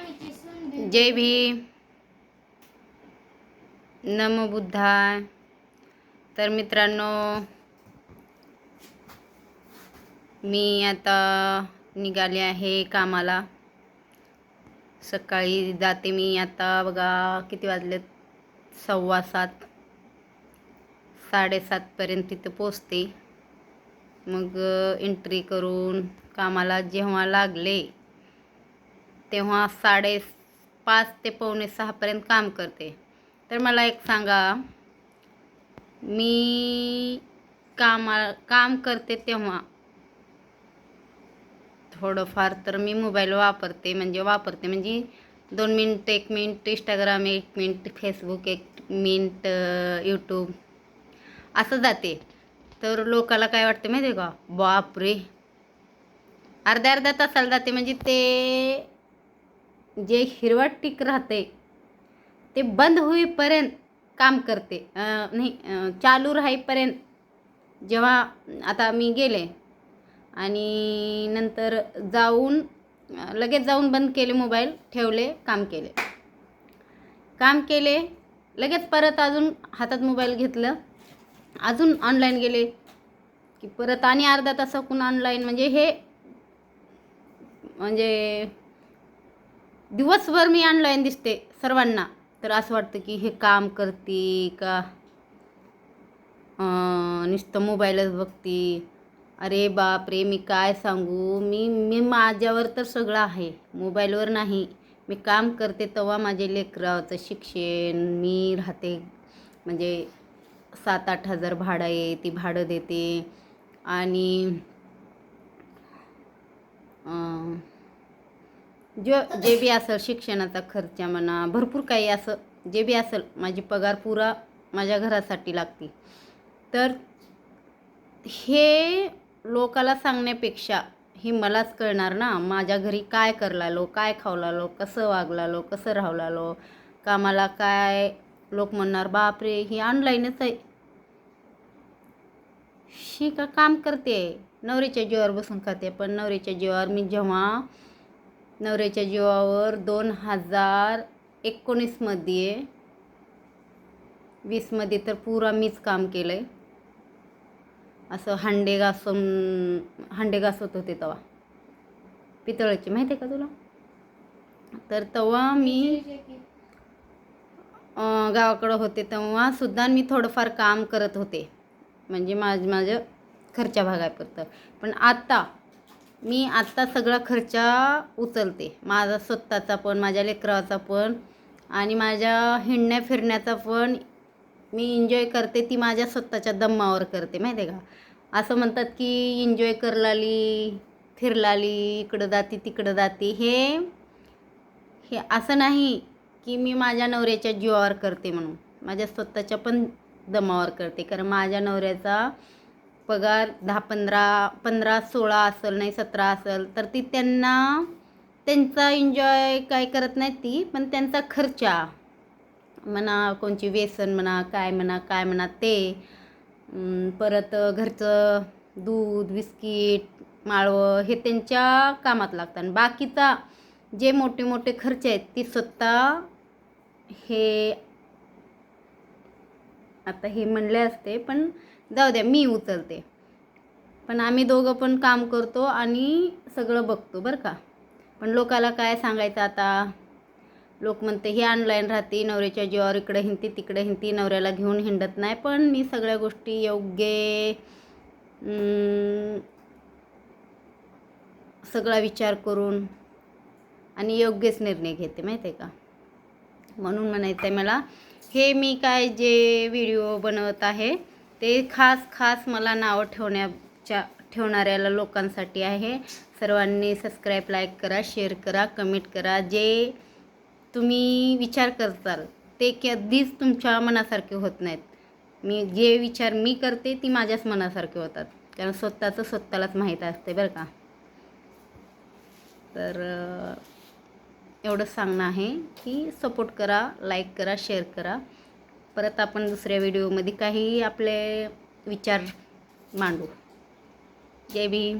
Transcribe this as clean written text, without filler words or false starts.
जय भीम, नमो बुद्धाय. तर मित्रांनो, मी आता निघाले आहे कामाला. सकाळी जाते मी. आता बघा किती वाजलेत, 6:15. 7:30पर्यंत तिथं पोचते. मग एंट्री करून कामाला जेव्हा लागले तेव्हा 5:30 ते 5:45पर्यंत काम करते. तर मला एक सांगा, मी काम करते तेव्हा थोडंफार तर मी मोबाईल वापरते. म्हणजे 2 minute, 1 minute Instagram, 1 minute Facebook, 1 minute YouTube असं जाते. तर लोकाला काय वाटते माहिती आहे का, बापरे अर्ध्या तासाला जाते. म्हणजे ते जे हिरवट टिक राहते ते बंद होईपर्यंत काम करते. चालू राहीपर्यंत. जेव्हा आता मी गेले आणि नंतर लगेच जाऊन बंद केले, मोबाईल ठेवले, काम केले लगेच परत अजून हातात मोबाईल घेतलं, अजून ऑनलाईन गेले की परत आणि अर्धा तासाकून ऑनलाईन. म्हणजे दिवसभर मी ऑनलाईन दिसते सर्वांना. तर असं वाटतं की हे काम करते का नुसतं मोबाईलच बघते. अरे बापरे, मी काय सांगू. मी माझ्यावर तर सगळं आहे, मोबाईलवर नाही. मी काम करते तेव्हा माझे लेकराचं शिक्षण, मी राहते म्हणजे 7-8 हजार भाडं आहे, ती भाडं देते. आणि जे बी असेल, शिक्षणाचा खर्च म्हणा, भरपूर काही असं जे बी असेल, माझी पगार पुरा माझ्या घरासाठी लागते. तर हे लोकाला सांगण्यापेक्षा हे मलाच कळणार ना, माझ्या घरी काय करलालो, काय खावलालो, कसं वागलालो, कसं राहलालो. कामाला काय लोक म्हणणार, बापरे ही ऑनलाईनच आहे, शी का काम करते. नवरीच्या जीवावर बसून खाते. पण नवरीच्या जीवावर मी जेव्हा नवऱ्याच्या जीवावर 2019मध्ये 20मध्ये तर पुरा मीच काम केलं आहे. असं हांडे घासत होते तेव्हा, पितळाची, माहिती आहे का तुला. तर तेव्हा मी गावाकडं होते तेव्हा सुद्धा मी थोडंफार काम करत होते, म्हणजे माझं खर्चा भागायपुरतं. पण आता सगळा खर्चा उचलते, माझा स्वतःचा पण, माझ्या लेकराचा पण, आणि माझ्या हिंडण्या फिरण्याचा पण मी एन्जॉय करते. ती माझ्या स्वतःच्या दमावर करते, माहिती आहे का. असं म्हणतात की एन्जॉय करलाली, फिरलाली, इकडं जाती तिकडं जाती. हे असं नाही की मी माझ्या नवऱ्याच्या जीवावर करते म्हणून, माझ्या स्वतःच्या पण दमावर करते. कारण माझ्या नवऱ्याचा पगार 15-16 असेल, नाही 17 असेल, तर ती त्यांचा एन्जॉय काय करत नाही ती, पण त्यांचा खर्चा म्हणा, कोणची व्यसन म्हणा, काय म्हणा ते, परत घरचं दूध, बिस्किट, माळवं हे त्यांच्या कामात लागतात. आणि बाकीचा जे मोठे मोठे खर्च आहेत ती स्वतः हे म्हणले असते, पण जाऊ द्या, मी उचलते. पण आम्ही दोघं पण काम करतो आणि सगळं बघतो बरं का. पण लोकाला काय सांगायचं आता. लोक म्हणते हे ऑनलाईन राहते, नवऱ्याच्या जीवावर इकडे हिंडते तिकडे हिंडते, नवऱ्याला घेऊन हिंडत नाही. पण मी सगळ्या गोष्टी योग्य, सगळा विचार करून आणि योग्यच निर्णय घेते, माहिती आहे का. म्हणून म्हणायचं आहे मला, हे मी काय जे व्हिडिओ बनवत आहे ते खास मला नावं ठेवणाऱ्या लोकांसाठी आहे. सर्वांनी सबस्क्राईब, लाईक करा, शेअर करा, कमेंट करा. जे तुम्ही विचार करताल ते कधीच तुमच्या मनासारखे होत नाहीत. जे विचार मी करते ती माझ्याच मनासारखे होतात, कारण स्वतःलाच माहीत असते बरं का. तर एवढंच सांगणं आहे की सपोर्ट करा, लाईक करा, शेअर करा. परत आपण दुसऱ्या व्हिडिओमध्ये काही आपले विचार मांडू. जय भीम.